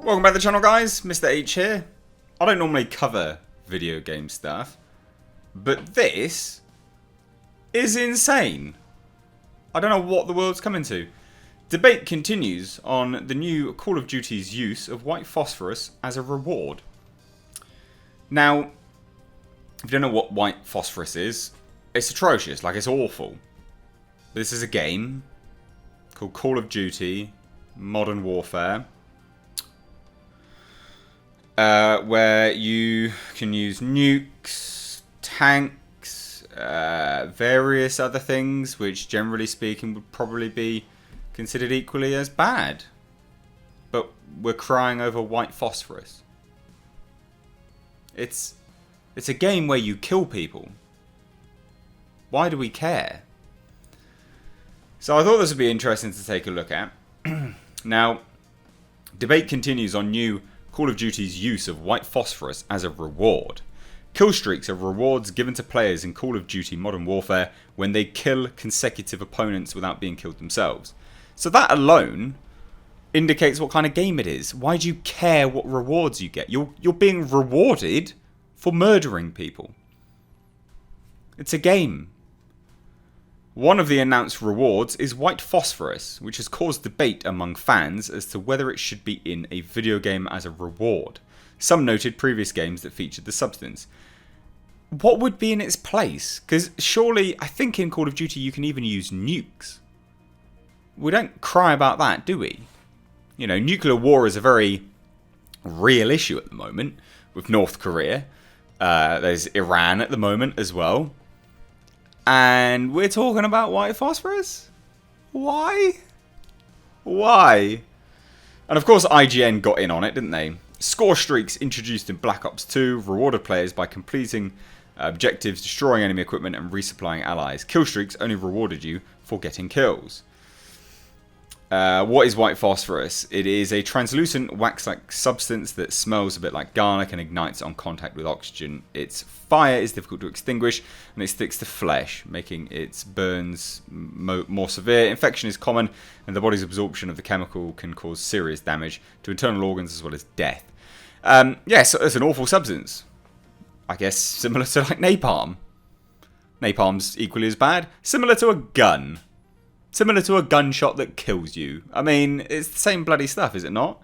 Welcome back to the channel, guys. Mr. H here. I don't normally cover video game stuff, but this is insane. I don't know what the world's coming to. Debate continues on the new Call of Duty's use of white phosphorus as a reward. Now, if you don't know what white phosphorus is, it's atrocious, like it's awful. This is a game called Call of Duty Modern Warfare, where you can use nukes, tanks, various other things, which generally speaking would probably be considered equally as bad. But we're crying over white phosphorus. It's a game where you kill people. Why do we care? So I thought this would be interesting to take a look at. Now, debate continues on new Call of Duty's use of white phosphorus as a reward. Kill streaks are rewards given to players in Call of Duty Modern Warfare when they kill consecutive opponents without being killed themselves. So that alone indicates what kind of game it is. Why do you care what rewards you get? You're being rewarded for murdering people. It's a game. One of the announced rewards is white phosphorus, which has caused debate among fans as to whether it should be in a video game as a reward. Some noted previous games that featured the substance. What would be in its place? Because surely, I think in Call of Duty you can even use nukes. We don't cry about that, do we? You know, nuclear war is a very real issue at the moment with North Korea. There's Iran at the moment as well. And we're talking about white phosphorus? Why? Why? And of course IGN got in on it, didn't they? Score streaks introduced in Black Ops 2 rewarded players by completing objectives, destroying enemy equipment and resupplying allies. Kill streaks only rewarded you for getting kills. What is white phosphorus? It is a translucent wax-like substance that smells a bit like garlic and ignites on contact with oxygen. Its fire is difficult to extinguish and it sticks to flesh, making its burns more severe. Infection is common and the body's absorption of the chemical can cause serious damage to internal organs as well as death. Yes, it's an awful substance. I guess similar to like napalm. Napalm's equally as bad. Similar to a gun. Similar to a gunshot that kills you. I mean, it's the same bloody stuff, is it not?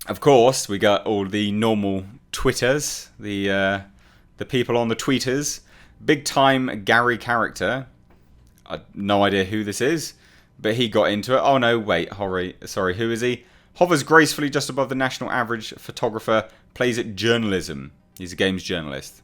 Of course, we got all the normal Twitters, the people on the tweeters. Big time Gary character. I have no idea who this is, but he got into it. Oh no, wait, sorry, who is he? Hovers gracefully just above the national average photographer, plays at journalism. He's a games journalist.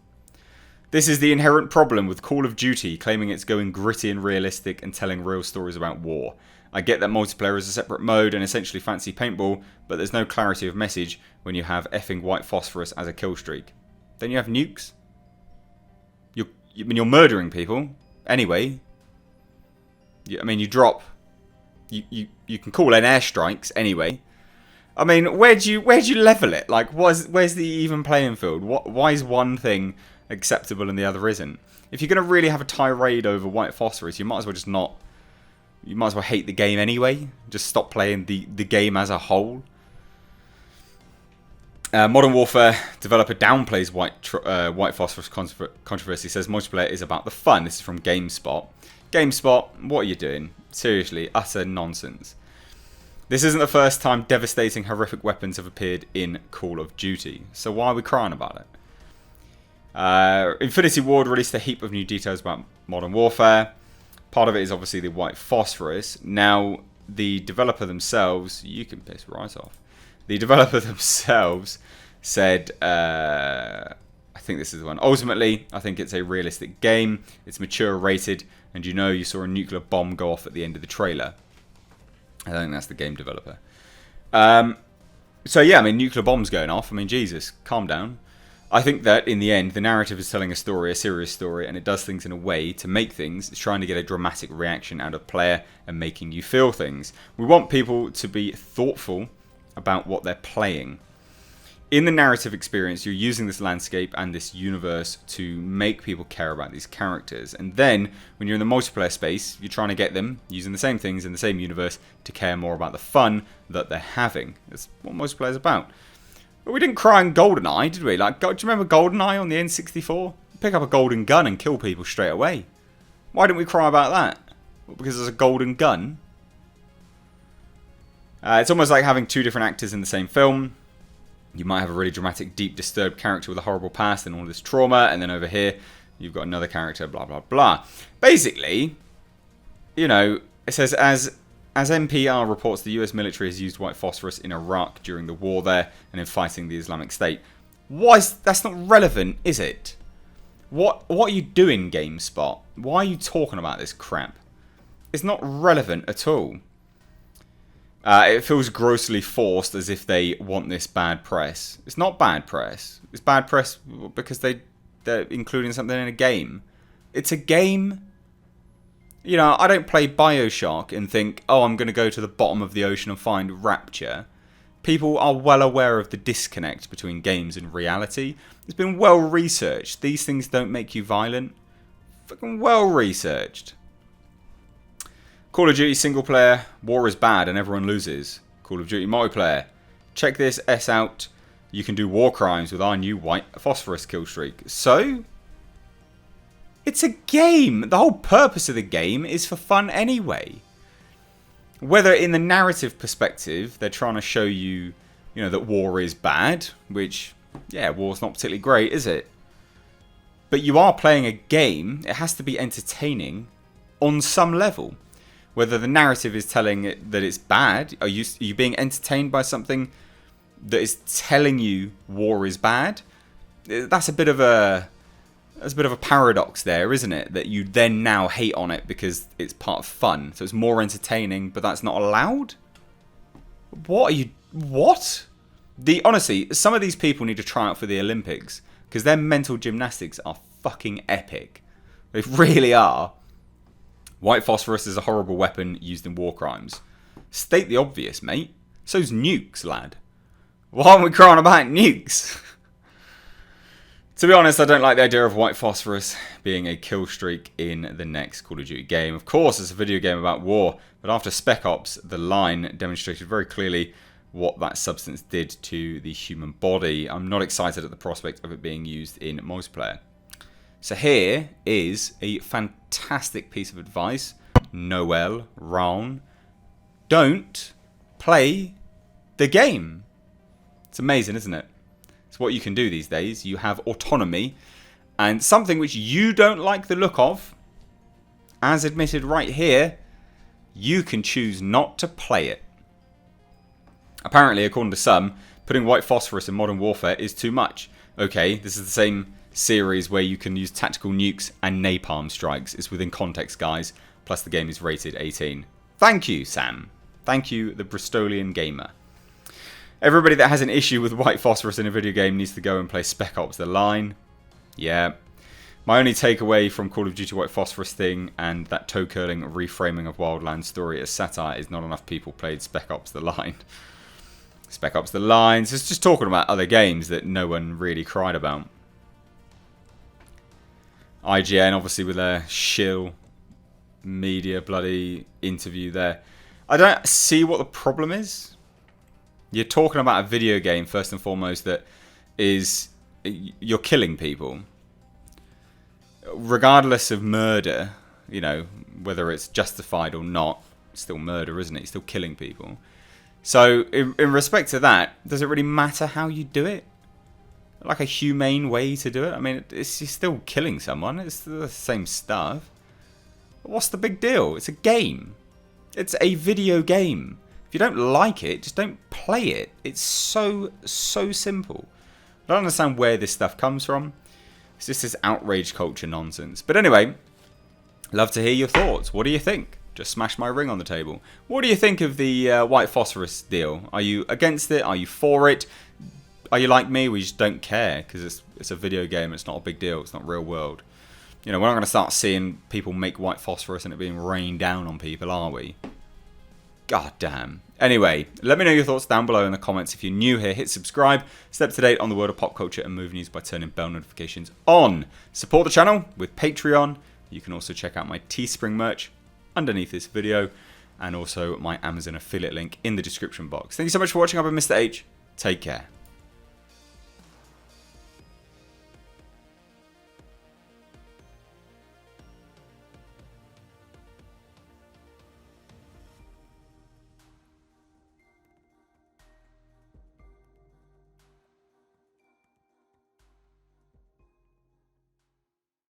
This is the inherent problem with Call of Duty, claiming it's going gritty and realistic and telling real stories about war. I get that multiplayer is a separate mode and essentially fancy paintball, but there's no clarity of message when you have effing white phosphorus as a kill streak. Then you have nukes. You're murdering people anyway. You can call in airstrikes anyway. I mean, where do you level it? Like, where's the even playing field? Why is one thing acceptable and the other isn't? If you're going to really have a tirade over white phosphorus, you might as well just not. You might as well hate the game anyway. Just stop playing the game as a whole. Modern Warfare developer downplays white phosphorus controversy. Says multiplayer is about the fun. This is from GameSpot. GameSpot, what are you doing? Seriously, utter nonsense. This isn't the first time devastating, horrific weapons have appeared in Call of Duty. So why are we crying about it? Infinity Ward released a heap of new details about Modern Warfare. Part of it is obviously the white phosphorus. Now, the developer themselves, you can piss right off. The developer themselves said, I think this is the one. Ultimately, I think it's a realistic game. It's mature rated, and you saw a nuclear bomb go off at the end of the trailer. I think that's the game developer. So yeah, I mean, nuclear bombs going off. I mean, Jesus, calm down. I think that in the end, the narrative is telling a story, a serious story, and it does things in a way to make things. It's trying to get a dramatic reaction out of the player and making you feel things. We want people to be thoughtful about what they're playing. in the narrative experience, you're using this landscape and this universe to make people care about these characters. And then, when you're in the multiplayer space, you're trying to get them, using the same things in the same universe, to care more about the fun that they're having. That's what multiplayer is about. But we didn't cry on GoldenEye, did we? Like, do you remember GoldenEye on the N64? Pick up a golden gun and kill people straight away. Why didn't we cry about that? Well, because there's a golden gun? It's almost like having two different actors in the same film. You might have a really dramatic, deep, disturbed character with a horrible past and all this trauma, and then over here, you've got another character, blah, blah, blah. Basically, you know, it says, as NPR reports, the US military has used white phosphorus in Iraq during the war there and in fighting the Islamic State. That's not relevant, is it? What are you doing, GameSpot? Why are you talking about this crap? It's not relevant at all. It feels grossly forced, as if they want this bad press. It's not bad press. It's bad press because they're including something in a game. It's a game. You know, I don't play BioShock and think, oh, I'm going to go to the bottom of the ocean and find Rapture. People are well aware of the disconnect between games and reality. It's been well researched. These things don't make you violent. Fucking well researched. Call of Duty single player, war is bad and everyone loses. Call of Duty multiplayer, check this S out. You can do war crimes with our new white phosphorus kill streak. So, it's a game. The whole purpose of the game is for fun anyway. Whether in the narrative perspective, they're trying to show you, you know, that war is bad, which, yeah, war's not particularly great, is it? But you are playing a game. It has to be entertaining on some level. Whether the narrative is telling it that it's bad, are you being entertained by something that is telling you war is bad? That's a bit of a paradox there, isn't it? That you then now hate on it because it's part of fun, so it's more entertaining, but that's not allowed. What? Honestly, some of these people need to try out for the Olympics because their mental gymnastics are fucking epic. They really are. White phosphorus is a horrible weapon used in war crimes. State the obvious, mate. So's nukes, lad. Why aren't we crying about nukes? To be honest, I don't like the idea of white phosphorus being a kill streak in the next Call of Duty game. Of course, it's a video game about war, but after Spec Ops, The Line demonstrated very clearly what that substance did to the human body. I'm not excited at the prospect of it being used in multiplayer. So here is a fantastic piece of advice. Noel, Ron, don't play the game. It's amazing, isn't it? It's what you can do these days. You have autonomy, and something which you don't like the look of, as admitted right here, you can choose not to play it. Apparently, according to some, putting white phosphorus in Modern Warfare is too much. Okay, this is the same series where you can use tactical nukes and napalm strikes. It's within context, guys. Plus, the game is rated 18. Thank you, Sam. Thank you, the Bristolian gamer. Everybody that has an issue with white phosphorus in a video game needs to go and play Spec Ops: The Line. Yeah. My only takeaway from Call of Duty White Phosphorus thing and that toe-curling reframing of Wildlands story as satire is not enough people played Spec Ops: The Line. Spec Ops: The Line. So it's just talking about other games that no one really cried about. IGN, obviously, with their shill media bloody interview there. I don't see what the problem is. You're talking about a video game, first and foremost, that is... You're killing people. Regardless of murder, you know, whether it's justified or not, it's still murder, isn't it? You're still killing people. So, in respect to that, does it really matter how you do it? Like a humane way to do it? I mean, you're still killing someone. It's the same stuff. What's the big deal? It's a game. It's a video game. If you don't like it, just don't play it. It's so simple. I don't understand where this stuff comes from. It's just this outrage culture nonsense. But anyway, love to hear your thoughts. What do you think? Just smash my ring on the table. What do you think of the white phosphorus deal? Are you against it? Are you for it? Are you like me? We just don't care because it's a video game. It's not a big deal. It's not real world. You know, we're not going to start seeing people make white phosphorus and it being rained down on people, are we? God damn. Anyway, let me know your thoughts down below in the comments. If you're new here, hit subscribe. Stay up to date on the world of pop culture and movie news by turning bell notifications on. Support the channel with Patreon. You can also check out my Teespring merch underneath this video, and also my Amazon affiliate link in the description box. Thank you so much for watching. I've been Mr. H. Take care.